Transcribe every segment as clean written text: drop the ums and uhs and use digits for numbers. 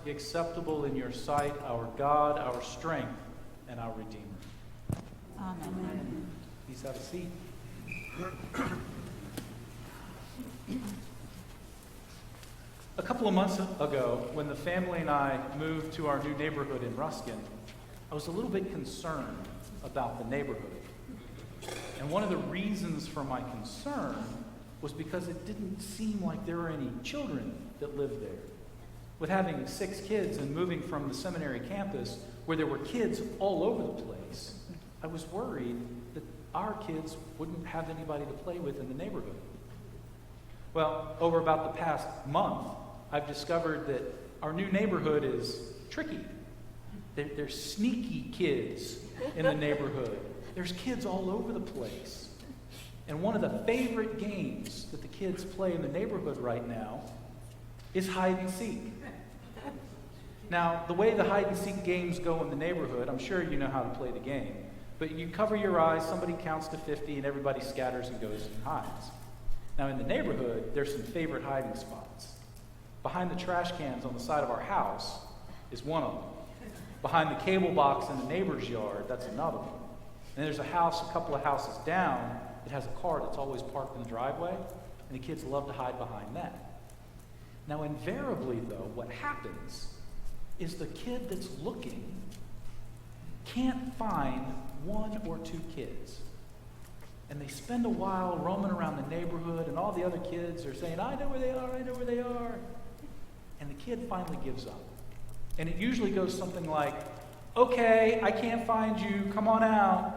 acceptable in your sight, our God, our strength, and our Redeemer. Amen. Please have a seat. A couple of months ago, when the family and I moved to our new neighborhood in Ruskin, I was a little bit concerned about the neighborhood. And one of the reasons for my concern was because it didn't seem like there were any children that lived there. With having 6 kids and moving from the seminary campus where there were kids all over the place, I was worried that our kids wouldn't have anybody to play with in the neighborhood. Well, over about the past month, I've discovered that our new neighborhood is tricky. There's sneaky kids in the neighborhood. There's kids all over the place. And one of the favorite games that the kids play in the neighborhood right now is hide and seek. Now, the way the hide and seek games go in the neighborhood, I'm sure you know how to play the game. But you cover your eyes, somebody counts to 50, and everybody scatters and goes and hides. Now, in the neighborhood, there's some favorite hiding spots. Behind the trash cans on the side of our house is one of them. Behind the cable box in the neighbor's yard, that's another one. And there's a house a couple of houses down that has a car that's always parked in the driveway, and the kids love to hide behind that. Now, invariably, though, what happens is the kid that's looking can't find 1 or 2 kids. And they spend a while roaming around the neighborhood, and all the other kids are saying, I know where they are, I know where they are. And the kid finally gives up. And it usually goes something like, okay, I can't find you, come on out.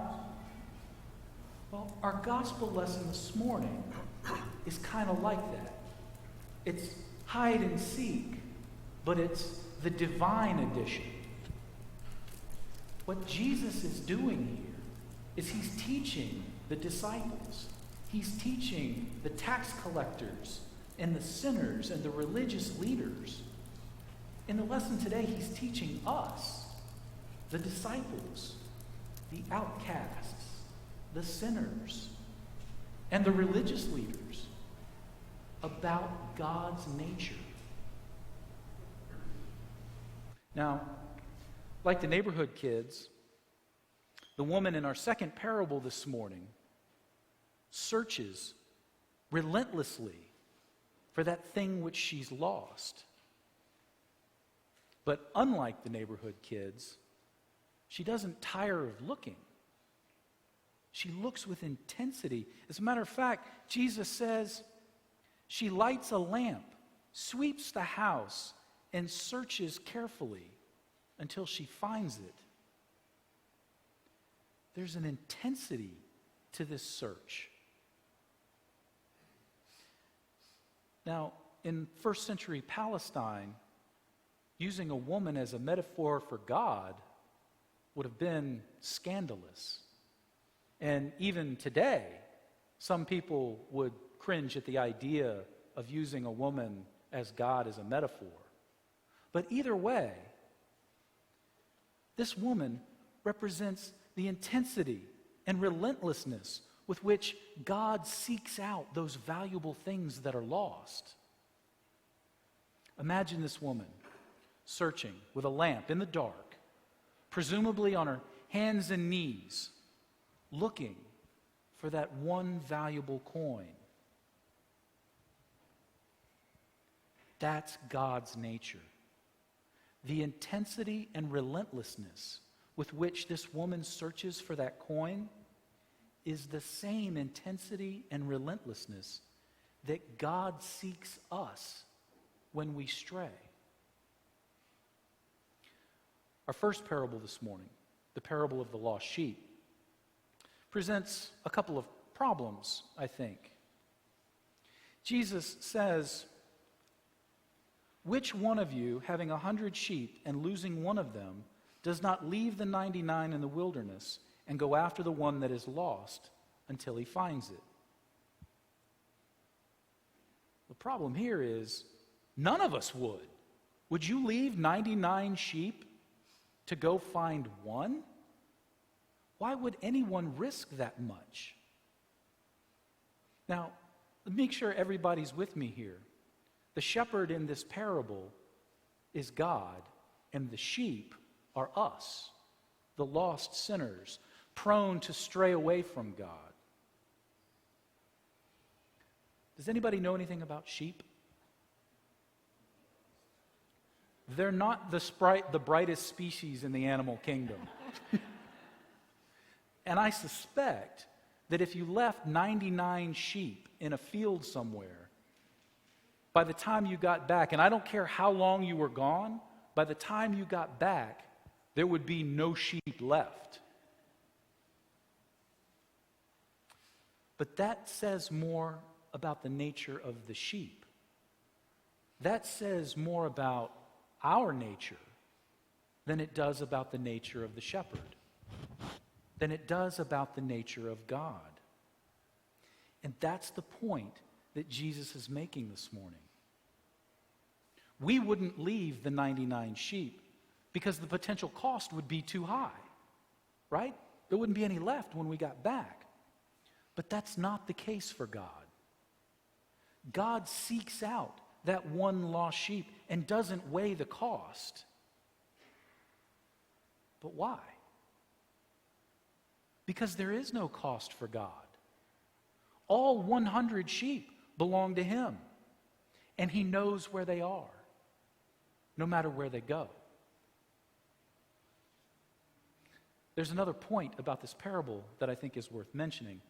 Well, our gospel lesson this morning is kind of like that. It's hide and seek, but it's the divine edition. What Jesus is doing here is he's teaching the disciples. He's teaching the tax collectors and the sinners and the religious leaders. In the lesson today, he's teaching us, the disciples, the outcasts, the sinners, and the religious leaders about God's nature. Now, like the neighborhood kids, the woman in our second parable this morning searches relentlessly for that thing which she's lost. But unlike the neighborhood kids, she doesn't tire of looking. She looks with intensity. As a matter of fact, Jesus says she lights a lamp, sweeps the house, and searches carefully until she finds it. There's an intensity to this search. Now, in first century Palestine, using a woman as a metaphor for God would have been scandalous. And even today, some people would cringe at the idea of using a woman as God as a metaphor. But either way, this woman represents the intensity and relentlessness with which God seeks out those valuable things that are lost. Imagine this woman searching with a lamp in the dark, presumably on her hands and knees, looking for that one valuable coin. That's God's nature. The intensity and relentlessness with which this woman searches for that coin is the same intensity and relentlessness that God seeks us when we stray. Our first parable this morning, the parable of the lost sheep, presents a couple of problems, I think. Jesus says, "Which one of you, having 100 sheep and losing one of them, does not leave the 99 in the wilderness and go after the one that is lost until he finds it?" The problem here is none of us would. Would you leave 99 sheep to go find one? Why would anyone risk that much? Now, make sure everybody's with me here. The shepherd in this parable is God, and the sheep are us, the lost sinners, prone to stray away from God. Does anybody know anything about sheep? They're not the brightest species in the animal kingdom. And I suspect that if you left 99 sheep in a field somewhere, by the time you got back, and I don't care how long you were gone, by the time you got back, there would be no sheep left. But that says more about the nature of the sheep. That says more about our nature than it does about the nature of the shepherd, than it does about the nature of God. And that's the point that Jesus is making this morning. We wouldn't leave the 99 sheep because the potential cost would be too high, right? There wouldn't be any left when we got back. But that's not the case for God. God seeks out that one lost sheep and doesn't weigh the cost. But why? Because there is no cost for God. All 100 sheep belong to Him, and He knows where they are, no matter where they go. There's another point about this parable that I think is worth mentioning.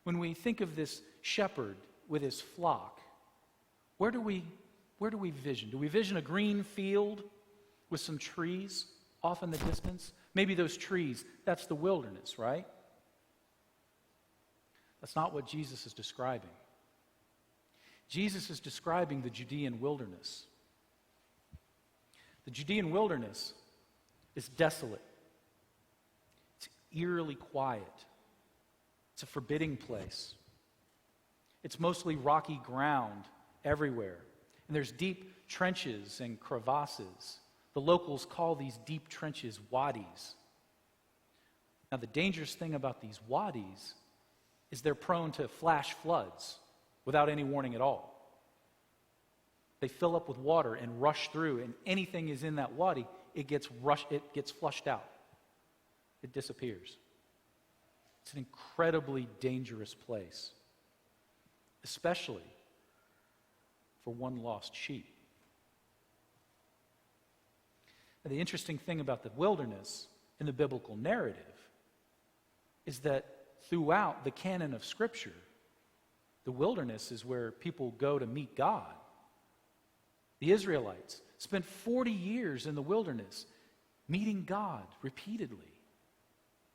When we think of this shepherd with his flock, where do we vision? Do we vision a green field with some trees off in the distance? Maybe those trees, that's the wilderness, right? That's not what Jesus is describing. Jesus is describing the Judean wilderness. The Judean wilderness is desolate. It's eerily quiet. It's a forbidding place. It's mostly rocky ground everywhere. And there's deep trenches and crevasses. The locals call these deep trenches wadis. Now, the dangerous thing about these wadis is they're prone to flash floods without any warning at all. They fill up with water and rush through, and anything is in that wadi, it gets flushed out. It disappears. It's an incredibly dangerous place, especially for one lost sheep. Now, the interesting thing about the wilderness in the biblical narrative is that throughout the canon of Scripture, the wilderness is where people go to meet God. The Israelites spent 40 years in the wilderness meeting God repeatedly.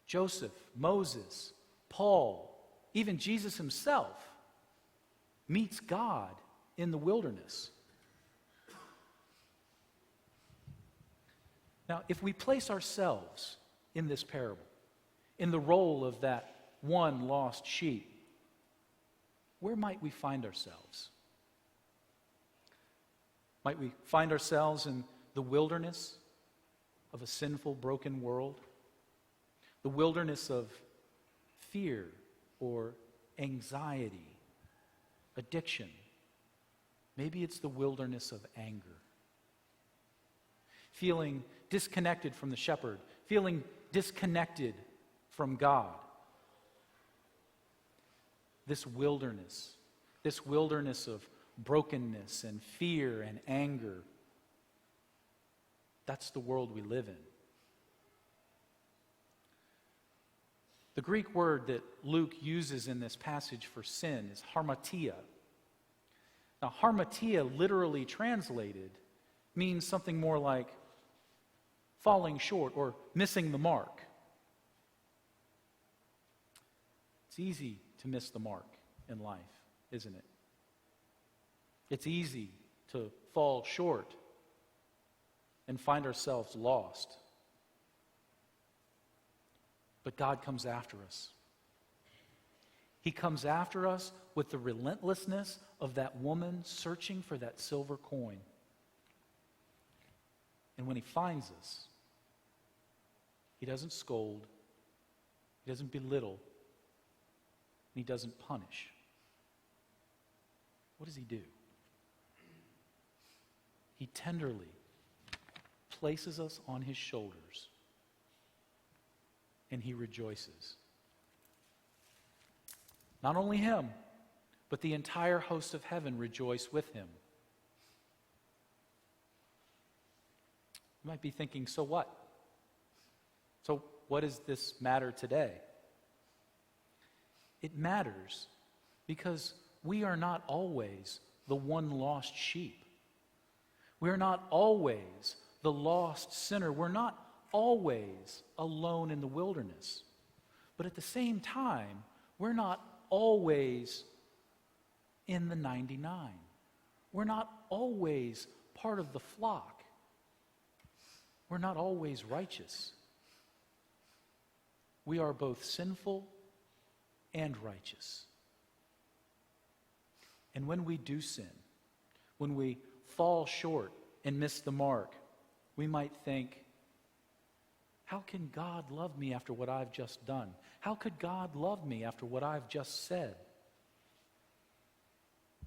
Joseph, Moses, Paul, even Jesus himself meets God in the wilderness. Now, if we place ourselves in this parable, in the role of that one lost sheep, where might we find ourselves? Might we find ourselves in the wilderness of a sinful, broken world? The wilderness of fear or anxiety, addiction. Maybe it's the wilderness of anger. Feeling disconnected from the shepherd, feeling disconnected from God. This wilderness of brokenness and fear and anger, that's the world we live in. The Greek word that Luke uses in this passage for sin is harmatia. Now, harmatia, literally translated, means something more like falling short or missing the mark. It's easy to miss the mark in life, isn't it? It's easy to fall short and find ourselves lost. But God comes after us. He comes after us with the relentlessness of that woman searching for that silver coin. And when He finds us, He doesn't scold, He doesn't belittle, and He doesn't punish. What does He do? He tenderly places us on his shoulders, and he rejoices. Not only him, but the entire host of heaven rejoice with him. You might be thinking, so what? So what does this matter today? It matters because we are not always the one lost sheep. We're not always the lost sinner. We're not always alone in the wilderness. But at the same time, we're not always in the 99. We're not always part of the flock. We're not always righteous. We are both sinful and righteous. And when we do sin, when we fall short and miss the mark, we might think, how can God love me after what I've just done? How could God love me after what I've just said?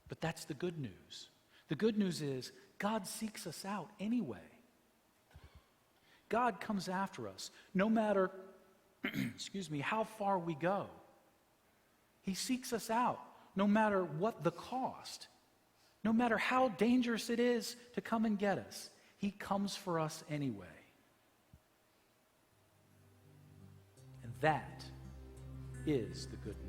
But that's the good news. The good news is God seeks us out anyway. God comes after us no matter, how far we go. He seeks us out no matter what the cost. No matter how dangerous it is to come and get us, he comes for us anyway. And that is the good news.